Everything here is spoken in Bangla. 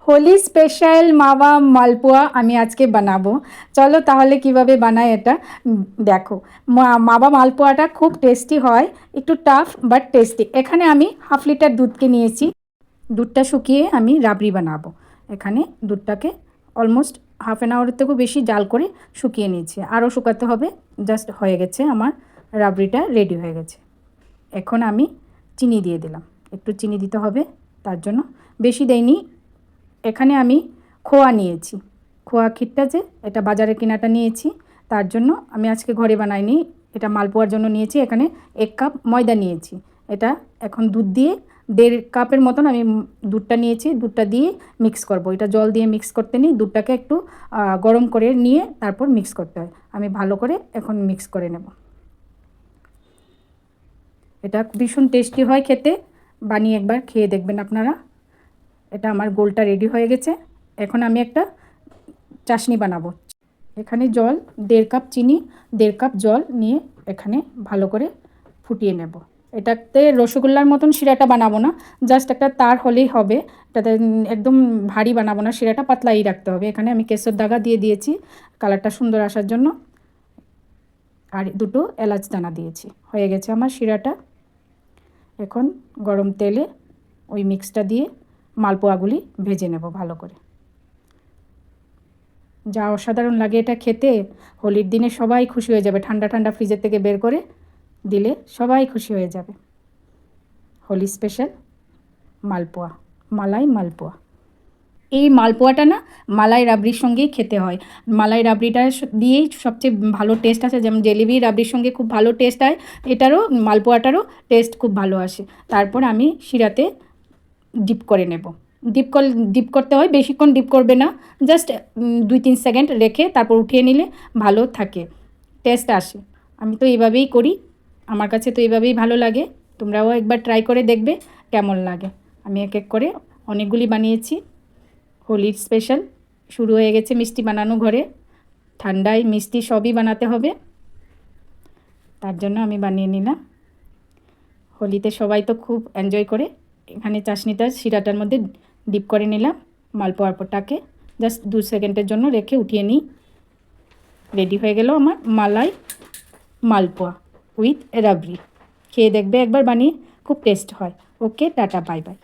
হোলি স্পেশাল মাওয়া মালপোয়া আমি আজকে বানাবো। চলো তাহলে কিভাবে বানাই এটা দেখো। মাওয়া মালপোয়াটা খুব টেস্টি হয়, একটু টাফ বাট টেস্টি। এখানে আমি হাফ লিটার দুধকে নিয়েছি। দুধটা শুকিয়ে আমি রাবড়ি বানাবো। এখানে দুধটাকে অলমোস্ট হাফ অ্যান আওয়ারের থেকেও বেশি জাল করে শুকিয়ে নিয়েছি, আরও শুকাতে হবে। জাস্ট হয়ে গেছে, আমার রাবড়িটা রেডি হয়ে গেছে। এখন আমি চিনি দিয়ে দিলাম, একটু চিনি দিতে হবে, তার জন্য বেশি দেয়নি। এখানে আমি খোয়া নিয়েছি, খোয়া ক্ষীরটা যে এটা বাজারে কেনাটা নিয়েছি, তার জন্য আমি আজকে ঘরে বানাইনি, এটা মালপোয়ার জন্য নিয়েছি। এখানে 1 কাপ ময়দা নিয়েছি। এটা এখন দুধ দিয়ে 1.5 কাপের মতন আমি দুধটা নিয়েছি, দুধটা দিয়ে মিক্স করব। এটা জল দিয়ে মিক্স করতে নেই, দুধটাকে একটু গরম করে নিয়ে তারপর মিক্স করতে হয়। আমি ভালো করে এখন মিক্স করে নেব। এটা ভীষণ টেস্টি হয় খেতে, বানিয়ে একবার খেয়ে দেখবেন আপনারা। এটা আমার গোলটা রেডি হয়ে গেছে। এখন আমি একটা চাশনি বানাবো। এখানে জল 1.5 কাপ চিনি, 1.5 কাপ জল নিয়ে এখানে ভালো করে ফুটিয়ে নেব। এটাতে রসগোল্লার মতন শিরাটা বানাবো না, জাস্ট একটা তার হলেই হবে। এটাতে একদম ভারী বানাবো না, শিরাটা পাতলাই রাখতে হবে। এখানে আমি কেশর দাগা দিয়ে দিয়েছি কালারটা সুন্দর আসার জন্য, আর 2টো এলাচ দানা দিয়েছি। হয়ে গেছে আমার শিরাটা। এখন গরম তেলে ওই মিক্সটা দিয়ে মালপোয়াগুলি ভেজে নেব ভালো করে। যা অসাধারণ লাগে এটা খেতে, হোলির দিনে সবাই খুশি হয়ে যাবে। ঠান্ডা ঠান্ডা ফ্রিজের থেকে বের করে দিলে সবাই খুশি হয়ে যাবে। হোলি স্পেশাল মালপোয়া, মালাই মালপোয়া। এই মালপোয়াটা না মালাই রাবড়ির সঙ্গেই খেতে হয়। মালাই রাবড়িটা দিয়েই সবচেয়ে ভালো টেস্ট আসে, যেমন জেলেবি রাবড়ির সঙ্গে খুব ভালো টেস্ট হয়, এটারও মালপোয়াটারও টেস্ট খুব ভালো আসে। তারপর আমি শিরাতে ডিপ করে নেব। ডিপ করতে হয়, বেশিক্ষণ ডিপ করবে না, জাস্ট 2-3 সেকেন্ড রেখে তারপর উঠিয়ে নিলে ভালো থাকে, টেস্ট আসে। আমি তো এইভাবেই করি, আমার কাছে তো এইভাবেই ভালো লাগে। তোমরাও একবার ট্রাই করে দেখবে কেমন লাগে। আমি এক এক করে অনেকগুলি বানিয়েছি। হোলির স্পেশাল শুরু হয়ে গেছে মিষ্টি বানানো ঘরে, ঠান্ডায় মিষ্টি সবই বানাতে হবে, তার জন্য আমি বানিয়ে নিলাম। হোলিতে সবাই তো খুব এনজয় করে। এখানে চাশনিটা শিরাটার মধ্যে ডিপ করে নিলাম, মালপোয়াটাকে জাস্ট 2 সেকেন্ডের জন্য রেখে উঠিয়ে নিই। রেডি হয়ে গেল আমার মালাই মালপোয়া উইথ রাবড়ি। খেয়ে দেখবে একবার বানিয়ে, খুব টেস্ট হয়। ওকে, টাটা, বাই বাই।